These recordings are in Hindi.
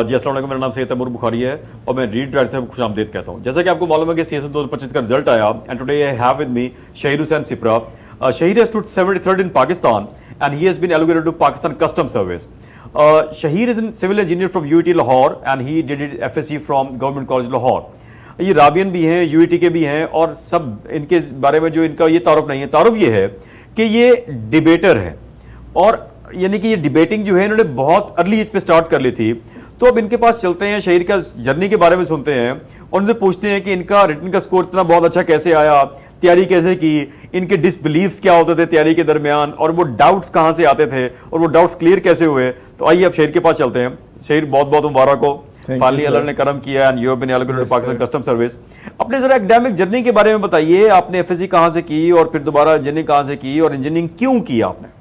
जी अस्सलाम वालेकुम, मेरा नाम सैयद तैमूर बुखारी है और मैं रीड राइट से खुशामदीद कहता हूँ। जैसा कि आपको मालूम है कि CSS 2025 का रिजल्ट आया and today I have with me Shaheer Hussain Sipra. Shahir has stood 73rd in Pakistan and he has been allocated to Pakistan Customs Service. Shahir is a civil engineer from UET Lahore and he did his FSc from Government College Lahore. ये रावियन भी हैं, UET के भी हैं और सब इनके बारे में जो इनका ये तारुफ नहीं है, तारुफ ये है कि ये डिबेटर है और यानी कि ये डिबेटिंग जो है इन्होंने बहुत अर्ली एज पे स्टार्ट कर ली थी। तो अब इनके पास चलते हैं, शहीर का जर्नी के बारे में सुनते हैं और उनसे पूछते हैं कि इनका रिटन का स्कोर इतना बहुत अच्छा कैसे आया, तैयारी कैसे की, इनके डिसबिलीव्स क्या होते थे तैयारी के दरमियान और वो डाउट्स कहाँ से आते थे और वो डाउट्स क्लियर कैसे हुए। तो आइए अब शहीर के पास चलते हैं। शहीर बहुत बहुत मुबारक हो, फाइनली अल्लाह ने करम किया and you have been allocated to Pakistan custom service. अपने जरा एकेडमिक जर्नी के बारे में बताइए, आपने FSc कहाँ से की और फिर दोबारा इंजीनियरिंग कहाँ से की और इंजीनियरिंग क्यों की आपने?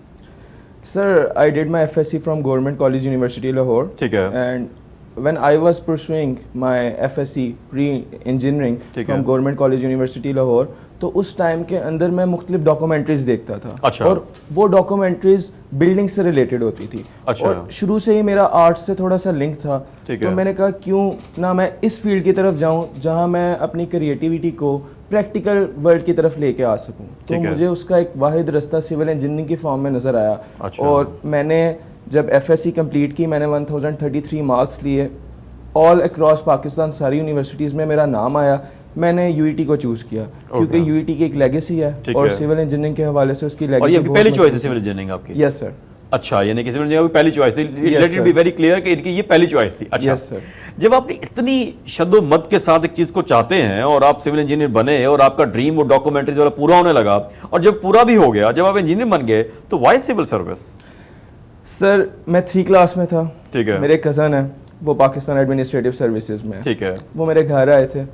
Sir, I did my FSc from Government College University Lahore. ठीक है। And when I was pursuing my FSc pre-engineering from Government College University Lahore, तो उस टाइम के अंदर मैं मुख्तलिफ डॉक्यूमेंट्रीज देखता था। अच्छा। और वो डॉक्यूमेंट्रीज बिल्डिंग से रिलेटेड होती थी। अच्छा। और शुरू से ही मेरा आर्ट से थोड़ा सा लिंक था। तो मैंने कहा क्यों ना मैं इस फील्ड की तरफ जाऊं जहां मैं अपनी क्रिएटिविटी को प्रैक्टिकल वर्ल्ड की तरफ लेके आ सकूं। तो मुझे उसका एक वाहिद रास्ता सिविल इंजीनियरिंग की फॉर्म में नज़र आया। अच्छा। और मैंने जब FSc कंप्लीट की मैंने 1033 मार्क्स लिए ऑल अक्रॉस पाकिस्तान, सारी यूनिवर्सिटीज़ में मेरा नाम आया। मैंने UET को चूज़ किया क्योंकि UET की एक लेगेसी है और सिविल इंजीनियरिंग के हवाले से उसकी लेगेसी। और ये पहली चॉइस है सिविल इंजीनियरिंग आपकी? Yes sir. अच्छा, यानी कि सिविल इंजीनियरिंग की पहली चॉइस थी। Let it be very clear कि इनकी ये पहली चॉइस थी। अच्छा यस सर। जब आप इतनी शद्दोमत के साथ एक चीज को चाहते हैं और आप सिविल इंजीनियर बने और आपका ड्रीम वो डॉक्यूमेंट्रीज वाला पूरा होने लगा और जब पूरा भी हो गया, जब आप इंजीनियर बन गए तो व्हाई सिविल सर्विस? सर मैं 3 क्लास में था। ठीक है। मेरे कज़न है वो पाकिस्तान एडमिनिस्ट्रेटिव सर्विसेज में। ठीक है। वो मेरे घर आए थे,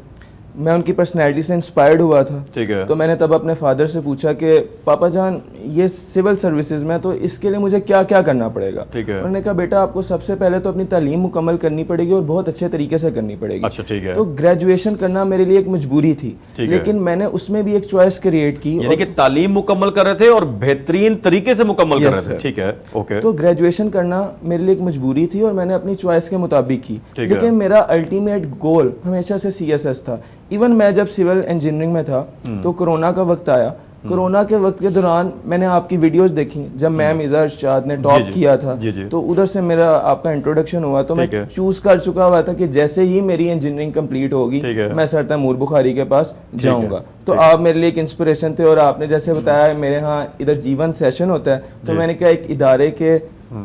मैं उनकी पर्सनैलिटी से इंस्पायर्ड हुआ था। ठीक है। तो मैंने तब अपने फादर से पूछा कि पापा जान ये सिविल सर्विसेज में तो इसके लिए मुझे क्या क्या करना पड़ेगा? ठीक है। उन्होंने कहा बेटा आपको सबसे पहले तो अपनी तालीम मुकम्मल करनी पड़ेगी और बहुत अच्छे तरीके से करनी पड़ेगी। अच्छा ठीक है। तो ग्रेजुएशन करना मेरे लिए एक मजबूरी थी, लेकिन मैंने उसमें भी एक चॉइस क्रिएट की। यानी कि तालीम मुकम्मल कर रहे थे और बेहतरीन तरीके से मुकम्मल कर रहे थे। ठीक है। ओके। तो ग्रेजुएशन करना मेरे लिए एक मजबूरी थी और मैंने अपनी चॉइस के मुताबिक की, लेकिन मेरा अल्टीमेट गोल हमेशा से CSS था। इवन मैं जब सिविल इंजीनियरिंग में था तो कोरोना का वक्त आया। कोरोना के वक्त के दौरान मैंने आपकी वीडियोस देखी जब मैम इज़ा इरशाद ने टॉप किया था। तो उधर से मेरा आपका इंट्रोडक्शन हुआ तो मैं चूज कर चुका हुआ था कि जैसे ही मेरी इंजीनियरिंग कंप्लीट होगी मैं सर तैमूर बुखारी के पास जाऊंगा। तो आप मेरे लिए एक इंस्पिरेशन थे और आपने जैसे बताया मेरे यहाँ इधर जीवन सेशन होता है तो मैंने कहा एक इदारे के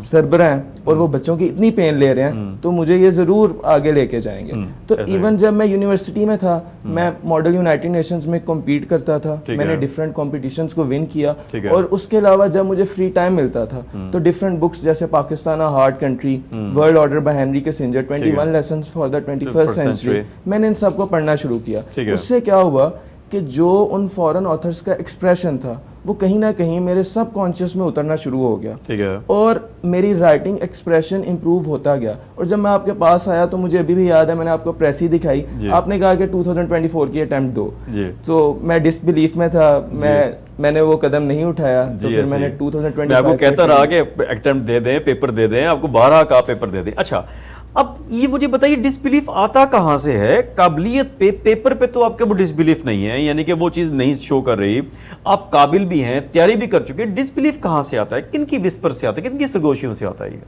सरबराह हैं और वो बच्चों की इतनी पेन ले रहे हैं तो मुझे ये जरूर आगे लेके जाएंगे। तो इवन जब मैं यूनिवर्सिटी में था मैं मॉडल यूनाइटेड नेशंस में कॉम्पीट करता था। मैंने डिफरेंट कॉम्पिटिशंस को विन किया और उसके अलावा जब मुझे फ्री टाइम मिलता था तो डिफरेंट बुक्स जैसे Pakistan a hard country, world order by Henry Kissinger, 21 lessons for the 21st century, मैंने इन सबको पढ़ना शुरू किया। उससे क्या हुआ कि जो उन फॉरेन ऑथर्स का एक्सप्रेशन था वो कहीं ना कहीं मेरे सब कॉन्शियस में उतरना शुरू हो गया। ठीक है। और मेरी राइटिंग एक्सप्रेशन इंप्रूव होता गया और जब मैं आपके पास आया तो मुझे अभी भी याद है मैंने आपको प्रेस ही दिखाई, आपने कहा कि 2024 की अटेम्प्ट दो। तो मैं डिसबिलीफ में था, मैंने वो कदम नहीं उठाया। तो फिर मैंने 2025 मैं आपको कहता रहा कि अटेम्प्ट दे दें, पेपर दे दें, आपको 12 का पेपर दे दें। अच्छा अब ये मुझे बताइए डिसबिलीफ आता कहाँ से है? काबिलियत पे पेपर पे तो आपके वो डिसबिलीफ नहीं है, यानी कि वो चीज नहीं शो कर रही, आप काबिल भी हैं, तैयारी भी कर चुके हैं, डिसबिलीफ कहाँ से आता है? किन की विस्पर से आता है, किन की सरगोशियों से आता है ये?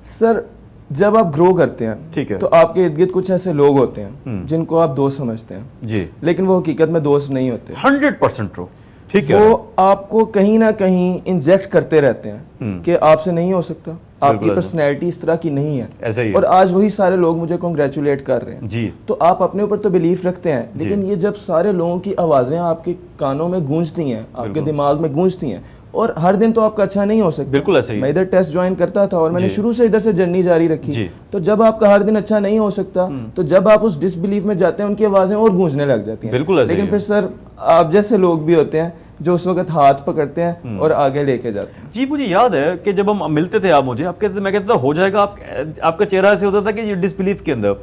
सर जब आप ग्रो करते हैं ठीक है तो आपके इर्द गिर्द कुछ ऐसे लोग होते हैं जिनको आप दोस्त समझते हैं जी, लेकिन वो हकीकत में दोस्त नहीं होते। 100% ट्रू। ठीक है। वो आपको कहीं ना कहीं इंजेक्ट करते रहते हैं कि आपसे नहीं हो सकता, आपकी पर्सनैलिटी इस तरह की नहीं है। ऐसा ही है। और आज वही सारे लोग मुझे कॉन्ग्रेचुलेट कर रहे हैं जी। तो आप अपने ऊपर तो बिलीफ रखते हैं, लेकिन ये जब सारे लोगों की आवाजें आपके कानों में गूंजती हैं, आपके दिमाग में गूंजती हैं और हर दिन तो आपका अच्छा नहीं हो सकता। बिल्कुल ऐसे ही। मैं इधर टेस्ट ज्वाइन करता था और मैंने शुरू से इधर से जर्नी जारी रखी। तो जब आपका हर दिन अच्छा नहीं हो सकता तो जब आप उस डिसबिलीफ में जाते हैं उनकी आवाजें और गूंजने लग जाती हैं। बिल्कुल ऐसे। लेकिन फिर सर आप जैसे लोग भी होते हैं जो उस वक्त हाथ पकड़ते हैं और आगे लेके जाते हैं। जी मुझे याद है कि जब हम मिलते थे आप मुझे, आप कहते मैं कहता था हो जाएगा, आपका चेहरा ऐसे होता था कि ये डिसबिलीफ के अंदर।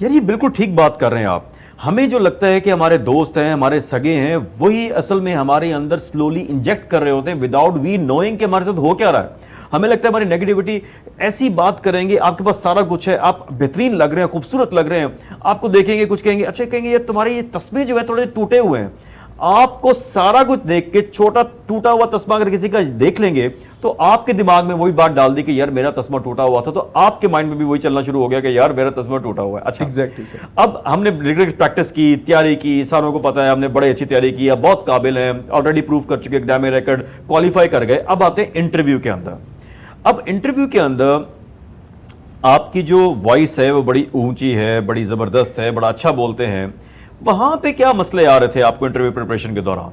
यार ये बिल्कुल ठीक बात कर रहे हैं आप। हमें जो लगता है कि हमारे दोस्त हैं, हमारे सगे हैं, वही असल में हमारे अंदर स्लोली इंजेक्ट कर रहे होते हैं विदाउट वी नोइंग कि हमारे साथ हो क्या रहा है। हमें लगता है हमारी नेगेटिविटी, ऐसी बात करेंगे, आपके पास सारा कुछ है, आप बेहतरीन लग रहे हैं, खूबसूरत लग रहे हैं, आपको देखेंगे कुछ कहेंगे, अच्छा कहेंगे यार तुम्हारे ये तस्मे जो है थोड़े टूटे हुए हैं। आपको सारा कुछ देख के छोटा टूटा हुआ तस्मा अगर किसी का देख लेंगे तो आपके दिमाग में वही बात डाल दी कि यार मेरा तस्मा टूटा हुआ था, तो आपके माइंड में भी वही चलना शुरू हो गया कि यार मेरा तस्मा टूटा हुआ है। अच्छा, एग्जैक्टली सर। अब हमने रिगरेट प्रैक्टिस की, तैयारी की, सारों को पता है हमने बड़े अच्छी तैयारी की, अब बहुत काबिल हैं, ऑलरेडी प्रूव कर चुके, एग्जाम में रिकॉर्ड क्वालिफाई कर गए। अब आते हैं इंटरव्यू के अंदर। अब इंटरव्यू के अंदर आपकी जो वॉइस है वो बड़ी ऊंची है, बड़ी जबरदस्त है, बड़ा अच्छा बोलते हैं, वहां पे क्या मसले आ रहे थे आपको इंटरव्यू प्रिपरेशन के दौरान?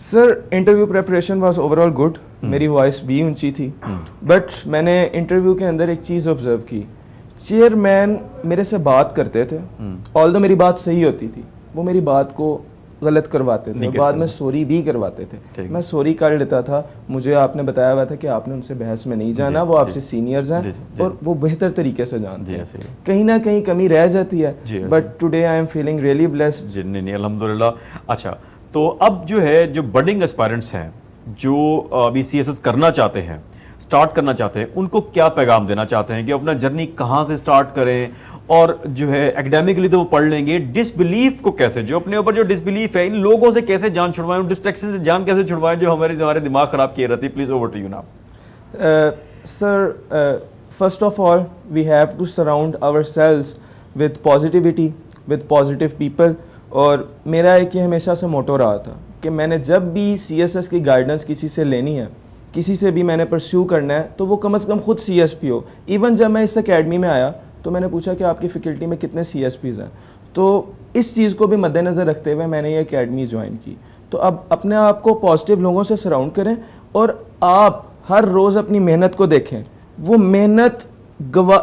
Sir interview preparation was overall good, मेरी वॉइस भी ऊंची थी, बट मैंने इंटरव्यू के अंदर एक चीज़ ऑब्जर्व की, चेयरमैन मेरे से बात करते थे, ऑल्दो मेरी बात सही होती थी, वो मेरी बात को गलत करवाते थे, बाद में सॉरी भी करवाते थे। मैं सॉरी कर लेता था, मुझे आपने बताया हुआ था कि आपने उनसे बहस में नहीं जाना, वो आपसे सीनियर्स हैं और वो बेहतर तरीके से जानते हैं, कहीं ना कहीं कमी रह जाती है, but today I am feeling really blessed. नहीं, अल्हम्दुलिल्लाह। अच्छा, तो अब जो है जो बडिंग एस्पायरेंट्स हैं जो अभी सीएसएस करना चाहते हैं, स्टार्ट करना चाहते हैं, उनको क्या पैगाम देना चाहते हैं कि अपना जर्नी कहाँ से स्टार्ट करें, और जो है एकेडमिकली तो वो पढ़ लेंगे, डिसबिलीफ को कैसे, जो अपने ऊपर जो डिसबिलीफ है, इन लोगों से कैसे जान छुड़वाएं, डिस्ट्रैक्शन से जान कैसे छुड़वाएं जो हमारे दिमाग खराब किए रहती है? Please over to you now. Sir first of all we have to surround ourselves with positivity, with positive people, और मेरा एक ये हमेशा से मोटो रहा था कि मैंने जब भी सीएसएस की गाइडेंस किसी से लेनी है, किसी से भी मैंने परस्यू करना है, तो वो कम से कम खुद सीएसपी हो। इवन जब मैं इस एकेडमी में आया तो मैंने पूछा कि आपकी फैकल्टी में कितने सीएसपीज़ हैं, तो इस चीज़ को भी मद्देनज़र रखते हुए मैंने ये एकेडमी ज्वाइन की। तो अब अपने आप को पॉजिटिव लोगों से सराउंड करें और आप हर रोज़ अपनी मेहनत को देखें, वो मेहनत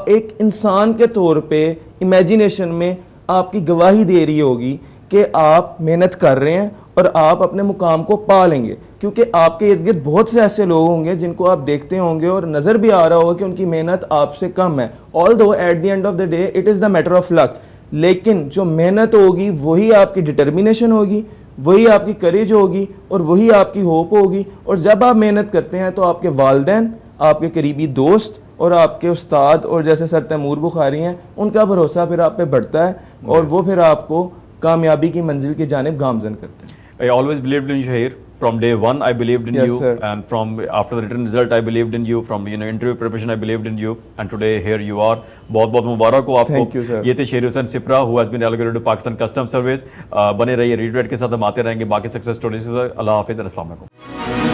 एक इंसान के तौर पे इमेजिनेशन में आपकी गवाही दे रही होगी कि आप मेहनत कर रहे हैं और आप अपने मुकाम को पा लेंगे, क्योंकि आपके इर्द गिर्द बहुत से ऐसे लोग होंगे जिनको आप देखते होंगे और नज़र भी आ रहा होगा कि उनकी मेहनत आपसे कम है, although at the end of the day it is the matter of luck, लेकिन जो मेहनत होगी वही आपकी डिटर्मिनेशन होगी, वही आपकी करेज होगी और वही आपकी होप होगी। और जब आप मेहनत करते हैं तो आपके वालिदैन, आपके करीबी दोस्त और आपके उस्ताद और जैसे सर तैमूर बुखारी हैं, उनका भरोसा फिर आप पे बढ़ता है और वो फिर आपको कामयाबी की मंजिल की जानिब गामजन करते हैं। I always believed in you, Shahir. From day one, I believed in Yes, you, sir. and from after the written result, I believed in you. From interview preparation, I believed in you, and today here you are. बहुत बहुत मुबारक हो आपको। Thank you, sir. ये थे शेर Hussain Shipra, who has been allocated to Pakistan Customs Service. बने रहिए रीड के साथ, हम आते रहेंगे बाकी सक्सेस स्टोरीज के साथ। अल्लाह हाफिज़, अस्सलाम वालेकुम।